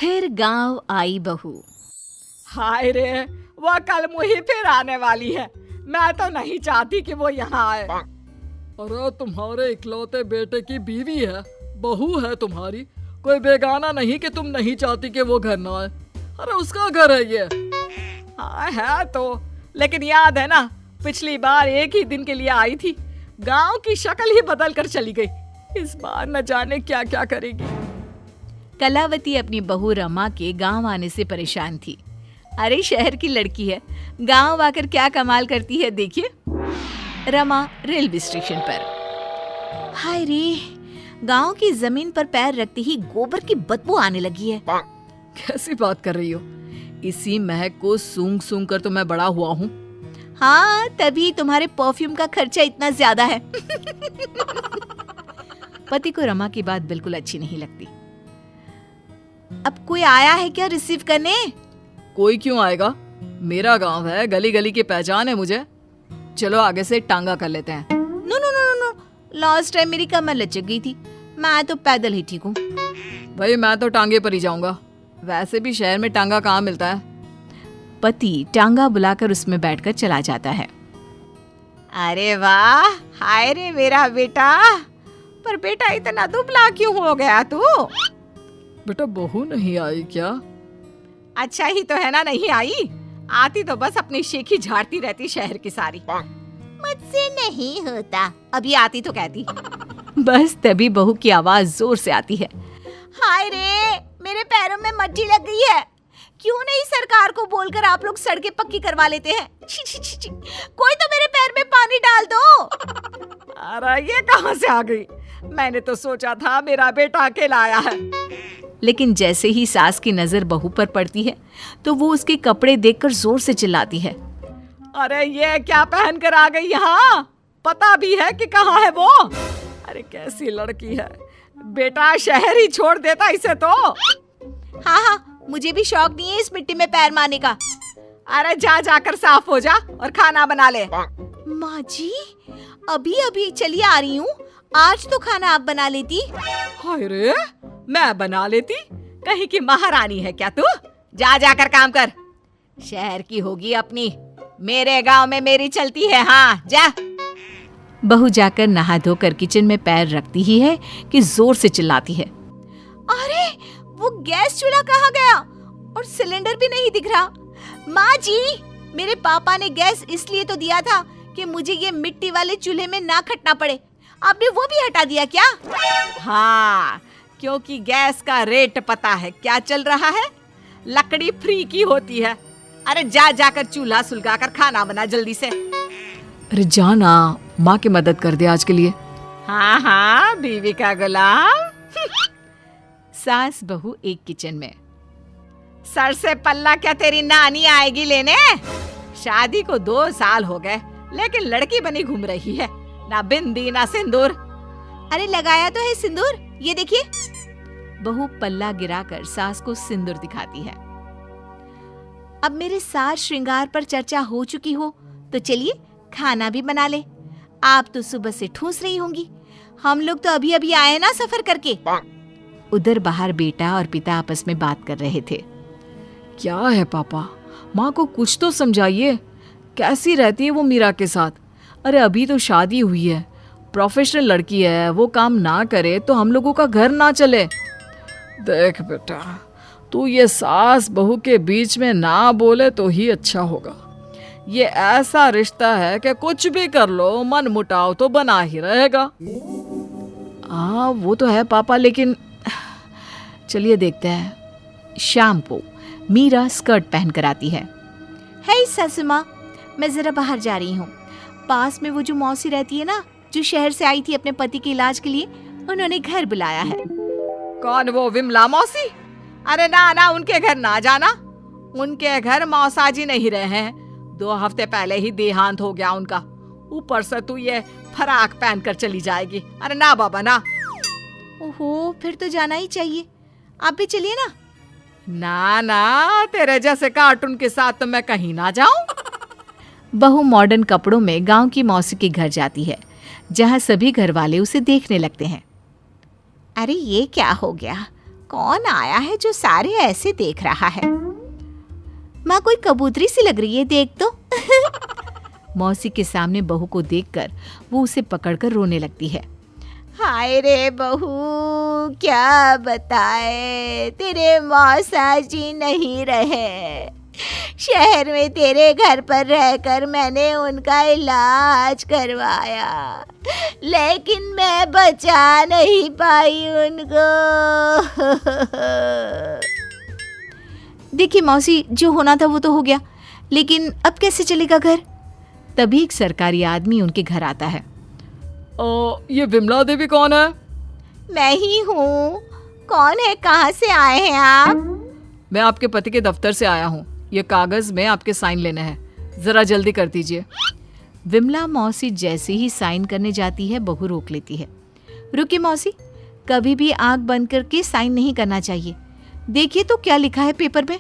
फिर गांव आई बहू। हाय रे, वो कल मुही फिर आने वाली है। मैं तो नहीं चाहती कि वो यहाँ आए। अरे तुम्हारे इकलौते बेटे की बीवी है, बहू है तुम्हारी, कोई बेगाना नहीं कि तुम नहीं चाहती कि वो घर ना आए। अरे उसका घर है ये। हाँ है तो, लेकिन याद है ना पिछली बार एक ही दिन के लिए आई थी, गांव की शक्ल ही बदल कर चली गई। इस बार न जाने क्या क्या करेगी। कलावती अपनी बहू रमा के गांव आने से परेशान थी। अरे शहर की लड़की है, गांव आकर क्या कमाल करती है देखिए। रमा रेलवे स्टेशन पर। हाय रे, गांव की जमीन पर पैर रखते ही गोबर की बदबू आने लगी है। कैसी बात कर रही हो? इसी महक को सूंघ सूंघ कर तो मैं बड़ा हुआ हूँ। हाँ, तभी तुम्हारे परफ्यूम का खर्चा इतना ज्यादा है। पति को रमा की बात बिल्कुल अच्छी नहीं लगती। अब कोई आया है क्या रिसीव करने? कोई क्यों आएगा, मेरा गांव है, गली गली की पहचान है मुझे। चलो आगे से टांगा कर लेते हैं। No no no no, last time मेरी कमर लचक गई थी, मैं तो पैदल ही ठीक हूँ। भाई मैं तो टांगे पर ही जाऊंगा, वैसे भी शहर में टांगा कहाँ मिलता है। पति टांगा बुलाकर उसमें बैठकर चला जाता है। अरे वाह, हाय रे मेरा बेटा। पर बेटा इतना दुबला क्यों हो गया तू? बेटा बहू नहीं आई क्या? अच्छा ही तो है ना नहीं आई, आती तो बस अपनी शेखी झाड़ती रहती शहर की सारी। मुझसे नहीं होता, अभी आती तो कहती। बस तभी बहू की आवाज जोर से आती है। हाय रे, मेरे पैरों में मट्टी लग गई है। क्यों नहीं सरकार को बोलकर आप लोग सड़कें पक्की करवा लेते हैं? छी छी छी छी। कोई तो मेरे पैर में पानी डाल दो। अरे ये कहां से आ गई? मैंने तो सोचा था मेरा बेटा अकेला आया है। लेकिन जैसे ही सास की नजर बहू पर पड़ती है तो वो उसके कपड़े देखकर जोर से चिल्लाती है। अरे ये क्या पहन कर आ गई यहाँ? पता भी है कि कहाँ है वो? अरे कैसी लड़की है, बेटा शहर ही छोड़ देता इसे तो। हाँ हाँ, मुझे भी शौक नहीं है इस मिट्टी में पैर मारने का। अरे जा जाकर साफ हो जा और खाना बना ले। माँ जी, अभी अभी चली आ रही हूँ, आज तो खाना आप बना लेती। हाय रे, मैं बना लेती? कहीं की महारानी है क्या तू? जा जाकर काम कर, शहर की होगी अपनी, मेरे गांव में मेरी चलती है। हाँ जा। बहू जाकर नहा धोकर किचन में पैर रखती ही है कि जोर से चिल्लाती है। अरे वो गैस चूल्हा कहाँ गया और सिलेंडर भी नहीं दिख रहा। माँ जी, मेरे पापा ने गैस इसलिए तो दिया था कि मुझे ये मिट्टी वाले चूल्हे में ना खटना पड़े, आपने वो भी हटा दिया क्या? हाँ, क्योंकि गैस का रेट पता है क्या चल रहा है, लकड़ी फ्री की होती है। अरे जा जाकर चूल्हा सुलगाकर खाना बना जल्दी से। अरे जाना, माँ की मदद कर दे आज के लिए। हाँ हाँ, बीवी का गुलाम। सास बहू एक किचन में। सर से पल्ला क्या तेरी नानी आएगी लेने? शादी को 2 साल हो गए, लेकिन लड़की बनी घूम रही है, ना बिंदी ना सिंदूर। अरे लगाया तो है सिंदूर, ये देखिए। बहू पल्ला गिराकर सास को सिंदूर दिखाती है। अब मेरे साज श्रृंगार पर चर्चा हो चुकी हो तो चलिए खाना भी बना ले। आप तो सुबह से ठूस रही होंगी, हम लोग तो अभी अभी आए ना सफर करके। उधर बाहर बेटा और पिता आपस में बात कर रहे थे। क्या है पापा, माँ को कुछ तो समझाइए, कैसी रहती है वो मीरा के साथ? अरे अभी तो शादी हुई है, प्रोफेशनल लड़की है, वो काम ना करे तो हम लोगों का घर ना चले। देख बेटा, तू ये सास बहू के बीच में ना बोले तो ही अच्छा होगा। ये ऐसा रिश्ता है कि कुछ भी कर लो मन मुटाव तो बना ही रहेगा। वो तो है पापा, लेकिन चलिए देखते हैं। शाम को मीरा स्कर्ट पहन कर आती है। हे सासू माँ, मैं जरा बाहर जा रही हूँ। पास में वो जो मौसी रहती है ना, जो शहर से आई थी अपने पति के इलाज के लिए, उन्होंने घर बुलाया है। कौन, वो विमला मौसी? अरे ना ना, उनके घर ना जाना, उनके घर मौसाजी नहीं रहे हैं, 2 हफ्ते पहले ही देहांत हो गया उनका। ऊपर से तू ये फराक पहन कर चली जाएगी। अरे ना बाबा ना। ओहो, फिर तो जाना ही चाहिए, आप भी चलिए ना। ना ना, तेरे जैसे कार्टून के साथ तो मैं कहीं ना जाऊं। बहू मॉडर्न कपड़ों में गांव की मौसी के घर जाती है, जहां सभी घर वाले उसे देखने लगते हैं। अरे ये क्या हो गया, कौन आया है जो सारे ऐसे देख रहा है? माँ, कोई कबूतरी सी लग रही है, देख तो। मौसी के सामने बहू को देखकर वो उसे पकड़कर रोने लगती है। हाय रे बहू, क्या बताए, तेरे मौसा जी नहीं रहे। शहर में तेरे घर पर रहकर मैंने उनका इलाज करवाया, लेकिन मैं बचा नहीं पाई उनको। देखिए मौसी, जो होना था वो तो हो गया, लेकिन अब कैसे चलेगा घर? तभी एक सरकारी आदमी उनके घर आता है। ये विमला देवी कौन है? मैं ही हूँ। कौन है, कहाँ से आए हैं आप? मैं आपके पति के दफ्तर से आया हूँ। ये कागज में आपके साइन लेने हैं, जरा जल्दी कर दीजिए। विमला मौसी जैसे ही साइन करने जाती है, बहू रोक लेती है। रुकिए मौसी, कभी भी आंख बंद करके साइन नहीं करना चाहिए। देखिए तो क्या लिखा है पेपर में।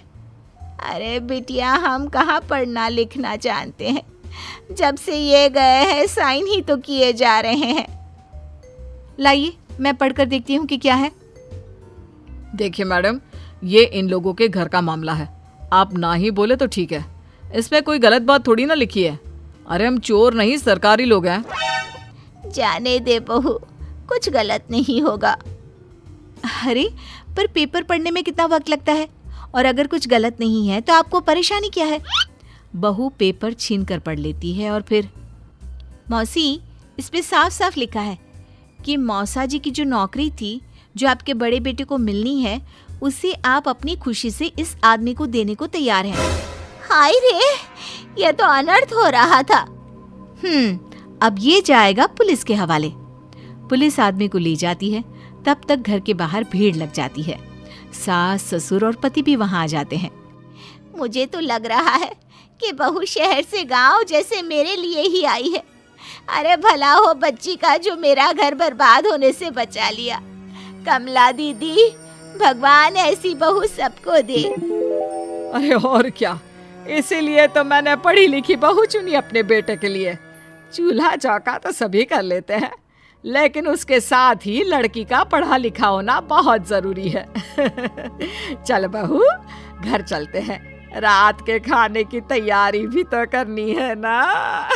अरे बिटिया, हम कहाँ पढ़ना लिखना जानते हैं। जब से ये गए हैं साइन ही तो किए जा रहे हैं। लाइए, मैं पढ़कर देखती हूँ कि क्या है। देखिए मैडम, ये इन लोगों के घर का मामला है। आप ना ही बोले तो ठीक है, इसमें कोई गलत बात थोड़ी ना लिखी है। अरे हम चोर नहीं, सरकारी लोग हैं। जाने दे बहू, कुछ गलत नहीं होगा। अरे पर पेपर पढ़ने में कितना वक्त लगता है, और अगर कुछ गलत नहीं है तो आपको परेशानी क्या है? बहू पेपर छीन कर पढ़ लेती है और फिर, मौसी, इस पे साफ साफ लिखा है कि मौसा जी की जो नौकरी थी, जो आपके बड़े बेटे को मिलनी है, उसे आप अपनी खुशी से इस आदमी को देने को तैयार हैं। हाय रे, ये तो अनर्थ हो रहा था। अब ये जाएगा पुलिस के हवाले। पुलिस आदमी को ले जाती है। तब तक घर के बाहर भीड़ लग जाती है। सास, ससुर और पति भी वहां आ जाते हैं। मुझे तो लग रहा है कि बहू शहर से गांव जैसे मेरे लिए ही आई है। अरे भला हो बच्ची का जो मेरा घर बर्बाद होने से बचा लिया। कमला दीदी, भगवान ऐसी बहू सबको दे। अरे और क्या, इसीलिए तो मैंने पढ़ी लिखी बहू चुनी अपने बेटे के लिए। चूल्हा चौका तो सभी कर लेते हैं, लेकिन उसके साथ ही लड़की का पढ़ा लिखा होना बहुत जरूरी है। चल बहू, घर चलते हैं, रात के खाने की तैयारी भी तो करनी है ना।